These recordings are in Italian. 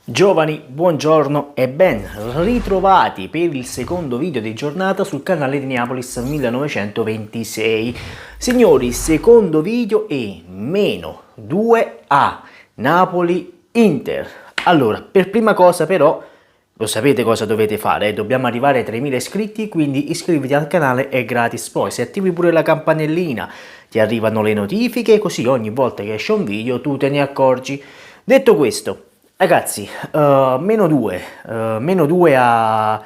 Giovani, buongiorno e ben ritrovati per il secondo video di giornata sul canale di Neapolis 1926. Signori, secondo video e -2 a Napoli-Inter. Allora, per prima cosa però, lo sapete cosa dovete fare, dobbiamo arrivare ai 3000 iscritti, quindi iscriviti al canale, è gratis. Poi se attivi pure la campanellina ti arrivano le notifiche, così ogni volta che esce un video tu te ne accorgi. Detto questo, ragazzi, -2 a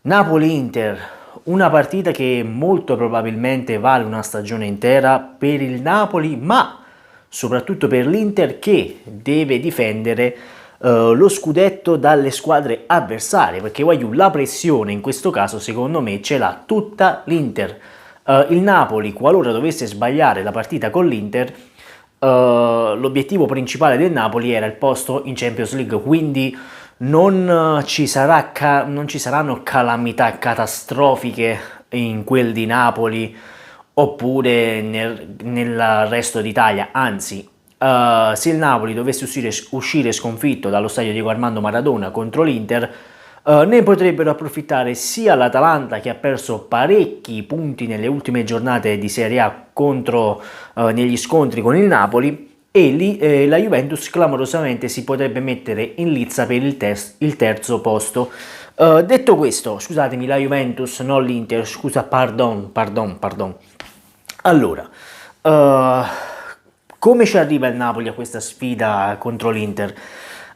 Napoli-Inter, una partita che molto probabilmente vale una stagione intera per il Napoli, ma soprattutto per l'Inter che deve difendere lo scudetto dalle squadre avversarie, perché voglio la pressione in questo caso secondo me ce l'ha tutta l'Inter. Il Napoli, qualora dovesse sbagliare la partita con l'Inter, l'obiettivo principale del Napoli era il posto in Champions League, quindi non ci saranno calamità catastrofiche in quel di Napoli oppure nel resto d'Italia, anzi se il Napoli dovesse uscire sconfitto dallo stadio Diego Armando Maradona contro l'Inter, ne potrebbero approfittare sia l'Atalanta, che ha perso parecchi punti nelle ultime giornate di Serie A negli scontri con il Napoli, e la Juventus clamorosamente si potrebbe mettere in lizza per il terzo posto. Detto questo, scusatemi, la Juventus, non l'Inter, scusa, pardon. Allora, come ci arriva il Napoli a questa sfida contro l'Inter?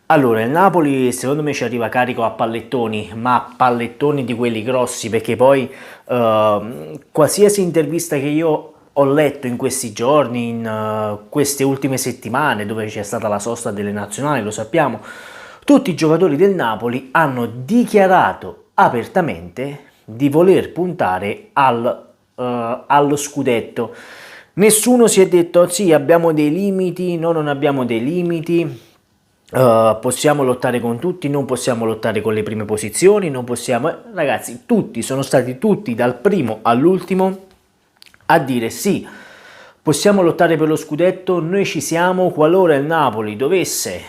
Allora, il Napoli secondo me ci arriva carico a pallettoni, ma pallettoni di quelli grossi, perché poi qualsiasi intervista che io ho letto in questi giorni, in queste ultime settimane, dove c'è stata la sosta delle nazionali, lo sappiamo, tutti i giocatori del Napoli hanno dichiarato apertamente di voler puntare allo scudetto. Nessuno si è detto sì, abbiamo dei limiti, no, non abbiamo dei limiti, possiamo lottare con tutti, non possiamo lottare con le prime posizioni, non possiamo... Ragazzi, sono stati tutti dal primo all'ultimo a dire sì, possiamo lottare per lo scudetto, noi ci siamo, qualora il Napoli dovesse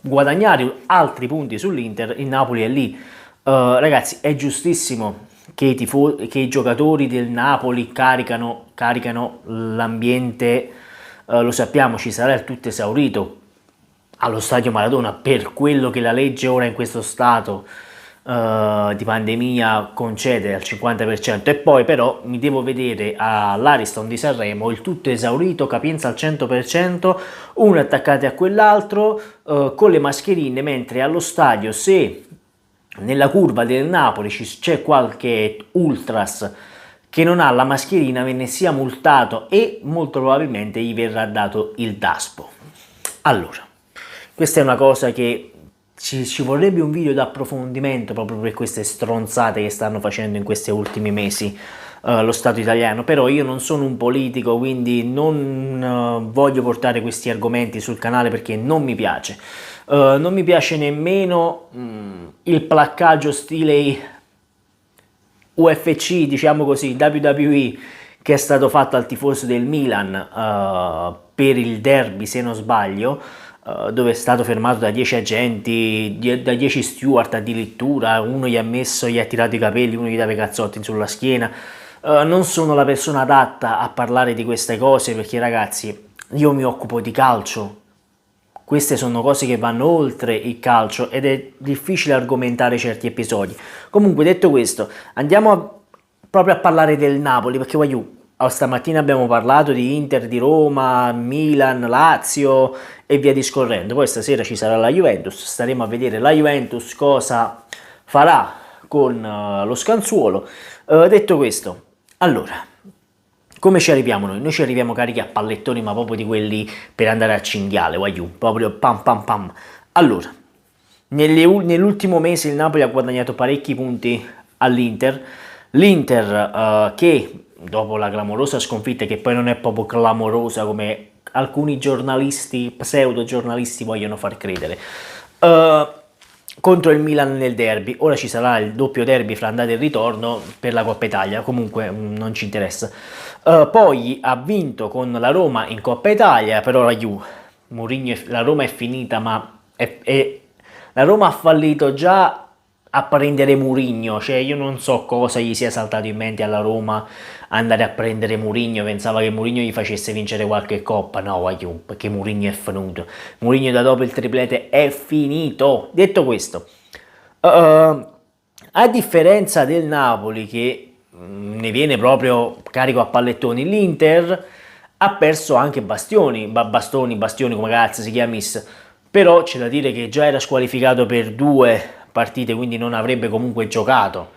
guadagnare altri punti sull'Inter, il Napoli è lì. Ragazzi, è giustissimo che i giocatori del Napoli caricano l'ambiente, lo sappiamo, ci sarà il tutto esaurito allo stadio Maradona per quello che la legge ora in questo stato di pandemia concede al 50%, e poi però mi devo vedere all'Ariston di Sanremo il tutto esaurito, capienza al 100%, uno attaccati a quell'altro con le mascherine, mentre allo stadio, se nella curva del Napoli c'è qualche ultras che non ha la mascherina, ve ne sia multato e molto probabilmente gli verrà dato il daspo. Allora, questa è una cosa che ci vorrebbe un video d'approfondimento proprio per queste stronzate che stanno facendo in questi ultimi mesi lo Stato italiano, però io non sono un politico, quindi non voglio portare questi argomenti sul canale perché non mi piace. Non mi piace nemmeno il placcaggio stile UFC, diciamo così, WWE, che è stato fatto al tifoso del Milan per il derby, se non sbaglio, dove è stato fermato da 10 agenti, da 10 steward addirittura, uno gli ha tirato i capelli, uno gli dava i cazzotti sulla schiena. Non sono la persona adatta a parlare di queste cose perché, ragazzi, io mi occupo di calcio. Queste sono cose che vanno oltre il calcio ed è difficile argomentare certi episodi. Comunque, detto questo, andiamo proprio a parlare del Napoli, perché stamattina abbiamo parlato di Inter, di Roma, Milan, Lazio e via discorrendo. Poi stasera ci sarà la Juventus, staremo a vedere la Juventus cosa farà con lo scanzuolo. Detto questo, allora, come ci arriviamo noi? Noi ci arriviamo carichi a pallettoni, ma proprio di quelli per andare a cinghiale, proprio pam pam pam. Allora, nell'ultimo mese il Napoli ha guadagnato parecchi punti all'Inter. L'Inter che dopo la clamorosa sconfitta, che poi non è proprio clamorosa come alcuni giornalisti, pseudo giornalisti vogliono far credere, contro il Milan nel derby. Ora ci sarà il doppio derby fra andata e ritorno per la Coppa Italia, comunque non ci interessa. Poi ha vinto con la Roma in Coppa Italia, però la Roma è finita, ma e la Roma ha fallito già a prendere Mourinho, cioè io non so cosa gli sia saltato in mente alla Roma andare a prendere Mourinho, pensava che Mourinho gli facesse vincere qualche coppa, no, voglio, perché Mourinho è finito, Mourinho da dopo il triplete è finito. Detto questo, a differenza del Napoli che ne viene proprio carico a pallettoni, l'Inter ha perso anche bastioni come cazzo si chiamis, però c'è da dire che già era squalificato per 2 partite, quindi non avrebbe comunque giocato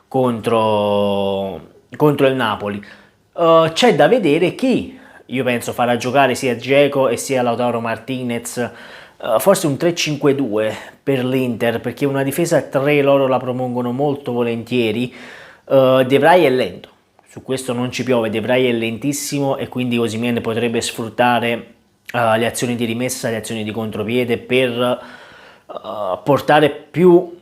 contro il Napoli. C'è da vedere chi, io penso, farà giocare sia Dzeko e sia Lautaro Martinez, forse un 3-5-2 per l'Inter, perché una difesa a 3 loro la propongono molto volentieri. De Vrij è lento, su questo non ci piove, De Vrij è lentissimo e quindi Osimhen potrebbe sfruttare le azioni di rimessa, le azioni di contropiede per portare più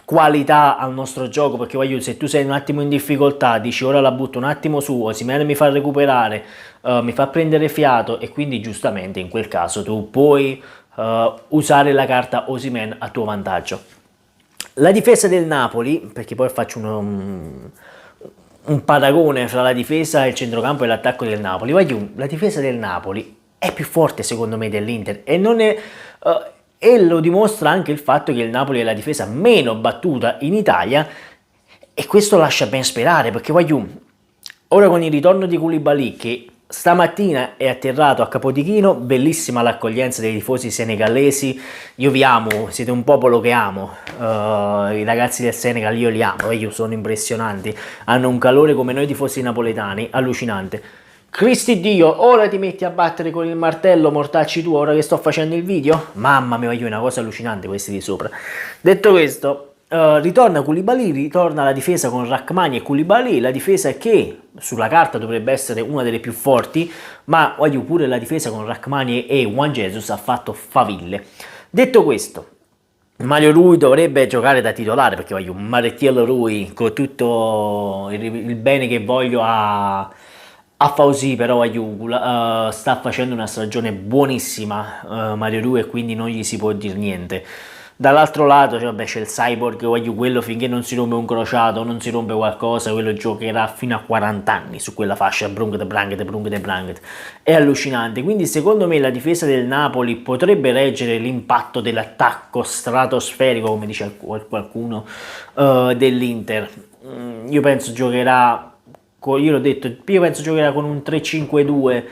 qualità al nostro gioco, perché voglio, se tu sei un attimo in difficoltà dici ora la butto un attimo su, Osimhen mi fa recuperare, mi fa prendere fiato e quindi giustamente in quel caso tu puoi usare la carta Osimhen a tuo vantaggio. La difesa del Napoli, perché poi faccio un paragone fra la difesa, il centrocampo e l'attacco del Napoli, la difesa del Napoli è più forte secondo me dell'Inter e non è... e lo dimostra anche il fatto che il Napoli è la difesa meno battuta in Italia e questo lascia ben sperare, perché ora con il ritorno di Koulibaly che stamattina è atterrato a Capodichino, bellissima l'accoglienza dei tifosi senegalesi, io vi amo, siete un popolo che amo, i ragazzi del Senegal io li amo, sono impressionanti, hanno un calore come noi tifosi napoletani, allucinante. Cristi Dio, ora ti metti a battere con il martello, mortacci tu, ora che sto facendo il video? Mamma mia, è una cosa allucinante questi di sopra. Detto questo, ritorna Koulibaly, ritorna la difesa con Rrahmani e Koulibaly, la difesa che sulla carta dovrebbe essere una delle più forti, ma pure la difesa con Rrahmani e Juan Jesus ha fatto faville. Detto questo, Mario Rui dovrebbe giocare da titolare, perché un Marettiello Rui, con tutto il bene che voglio a Fauzi, però sta facendo una stagione buonissima Mario Rui e quindi non gli si può dire niente. Dall'altro lato c'è il Cyborg, quello finché non si rompe un crociato, non si rompe qualcosa, quello giocherà fino a 40 anni su quella fascia, Brunget. È allucinante, quindi secondo me la difesa del Napoli potrebbe reggere l'impatto dell'attacco stratosferico, come dice qualcuno, dell'Inter. Io penso giocherà... Io l'ho detto, io penso giocherà con un 3-5-2,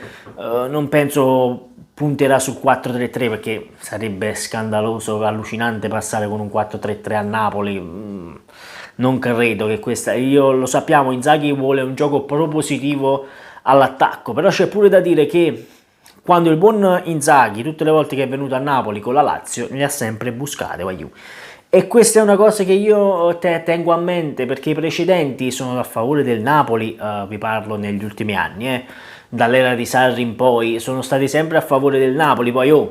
non penso punterà sul 4-3-3 perché sarebbe scandaloso, allucinante passare con un 4-3-3 a Napoli, non credo che questa, lo sappiamo, Inzaghi vuole un gioco propositivo all'attacco, però c'è pure da dire che quando il buon Inzaghi, tutte le volte che è venuto a Napoli con la Lazio, ne ha sempre buscate, e questa è una cosa che io tengo a mente, perché i precedenti sono a favore del Napoli, vi parlo negli ultimi anni, dall'era di Sarri in poi, sono stati sempre a favore del Napoli, poi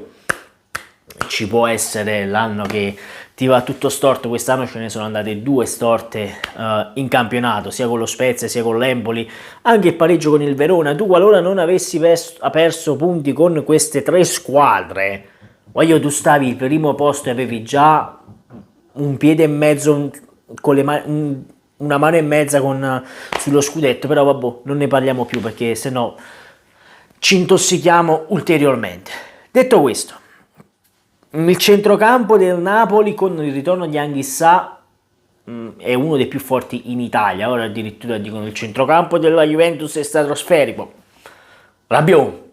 ci può essere l'anno che ti va tutto storto, quest'anno ce ne sono andate 2 storte in campionato, sia con lo Spezia sia con l'Empoli, anche il pareggio con il Verona. Tu qualora non avessi perso punti con queste 3 squadre, tu stavi al primo posto e avevi già un piede e mezzo con una mano e mezza sullo scudetto, però vabbè, non ne parliamo più perché sennò ci intossichiamo ulteriormente. Detto questo, il centrocampo del Napoli con il ritorno di Anghissà è uno dei più forti in Italia, ora addirittura dicono il centrocampo della Juventus è stratosferico. Rabiot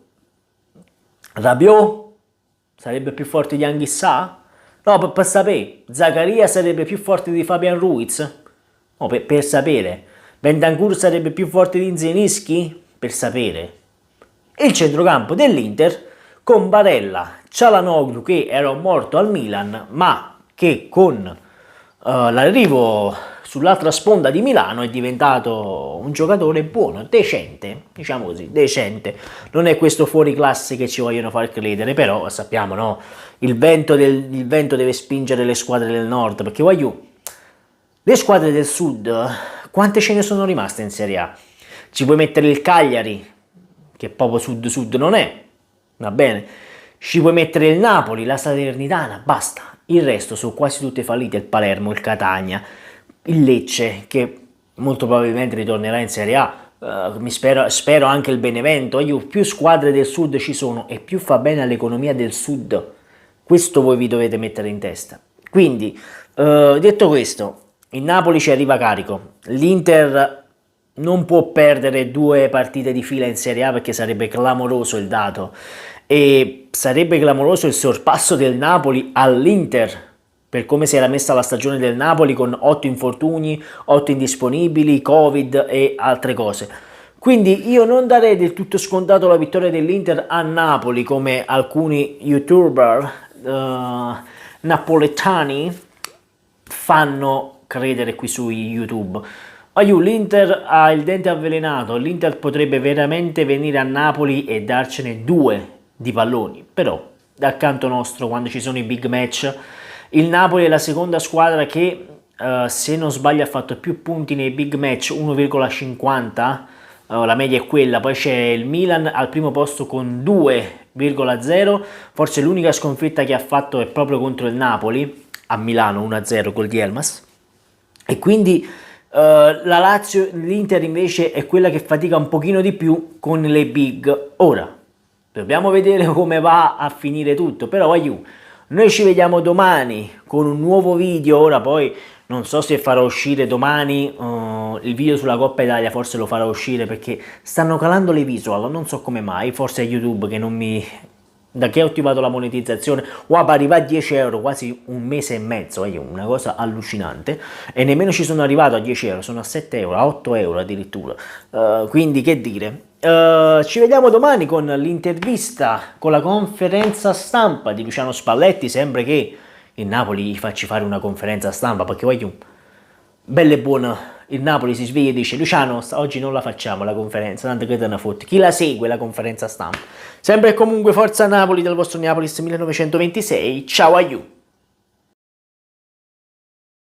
sarebbe più forte di Anghissà? No, per sapere, Zaccaria sarebbe più forte di Fabian Ruiz? No, per sapere. Bentancur sarebbe più forte di Zielinski? Per sapere. E il centrocampo dell'Inter con Barella, Çalhanoğlu che era morto al Milan, ma che con l'arrivo sull'altra sponda di Milano è diventato un giocatore buono, decente, diciamo così, decente. Non è questo fuori classe che ci vogliono far credere, però sappiamo, no? Il vento deve spingere le squadre del nord, perché le squadre del sud, quante ce ne sono rimaste in Serie A? Ci puoi mettere il Cagliari, che proprio sud-sud non è, va bene? Ci puoi mettere il Napoli, la Salernitana, basta. Il resto sono quasi tutte fallite, il Palermo, il Catania, il Lecce, che molto probabilmente ritornerà in Serie A, spero anche il Benevento. Più squadre del sud ci sono e più fa bene all'economia del sud. Questo voi vi dovete mettere in testa. Quindi, detto questo, il Napoli ci arriva carico, l'Inter non può perdere 2 partite di fila in Serie A perché sarebbe clamoroso il dato, e sarebbe clamoroso il sorpasso del Napoli all'Inter per come si era messa la stagione del Napoli, con 8 infortuni, 8 indisponibili, Covid e altre cose. Quindi io non darei del tutto scontato la vittoria dell'Inter a Napoli, come alcuni youtuber napoletani fanno credere qui su YouTube. L'Inter ha il dente avvelenato, l'Inter potrebbe veramente venire a Napoli e darcene 2 di palloni, però dal canto nostro, quando ci sono i big match, il Napoli è la seconda squadra che, se non sbaglio, ha fatto più punti nei big match, 1,50, la media è quella. Poi c'è il Milan al primo posto con 2,0, forse l'unica sconfitta che ha fatto è proprio contro il Napoli, a Milano 1-0 gol di Elmas, e quindi la Lazio, l'Inter invece è quella che fatica un pochino di più con le big. Ora, dobbiamo vedere come va a finire tutto, però noi ci vediamo domani con un nuovo video. Ora poi non so se farò uscire domani il video sulla Coppa Italia, forse lo farò uscire perché stanno calando le visual, non so come mai, forse è YouTube che non mi... Da che ho attivato la monetizzazione, arriva a 10 euro, quasi un mese e mezzo, una cosa allucinante, e nemmeno ci sono arrivato a 10 euro, sono a 7 euro, a 8 euro addirittura, quindi che dire. Ci vediamo domani con l'intervista, con la conferenza stampa di Luciano Spalletti, sempre che il Napoli gli facci fare una conferenza stampa, perché bella e buona, il Napoli si sveglia e dice: Luciano, oggi non la facciamo la conferenza, tanto che te ne fotti, chi la segue la conferenza stampa? Sempre e comunque forza Napoli, dal vostro Neapolis 1926, ciao aiù!